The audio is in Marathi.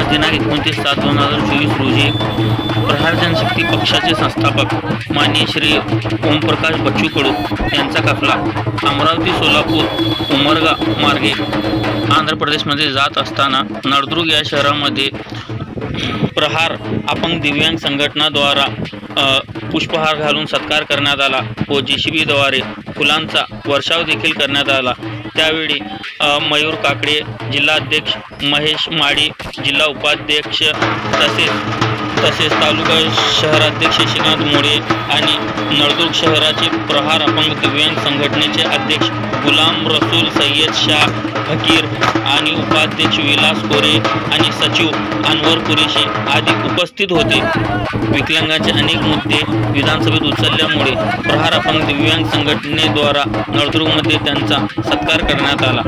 आज दिनांक 29/7/2024 रोजी प्रहार जनशक्ती पक्षाचे संस्थापक माननीय श्री ओमप्रकाश बच्चू कडू यांचा काफला अमरावती सोलापूर उमरगा मार्गे आंध्र प्रदेशमध्ये जात असताना नळदुर्ग या शहरामध्ये प्रहार अपंग दिव्यांग संघटनाद्वारा पुष्पहार घालून सत्कार करण्यात आला व JCBद्वारे फुलांचा वर्षाव देखील करण्यात आला। त्यावेळी मयूर काकडे जिल्हाध्यक्ष, महेश माडी जिल्हा उपाध्यक्ष तसेच तालुका शहराध्यक्ष श्रीकांत मोरे आणि नळदुर्ग शहराचे प्रहार अपंग दिव्यांग संघटनेचे अध्यक्ष गुलाम रसूल सय्यद शाह फकीर आणि उपाध्यक्ष विलास कोरे आणि सचिव अनवर कुरेशी आदी उपस्थित होते। विकलांगांचे अनेक मुद्दे विधानसभेत उचलल्यामुळे प्रहार अपंग दिव्यांग संघटनेद्वारा नळदुर्गमध्ये त्यांचा सत्कार करण्यात आला।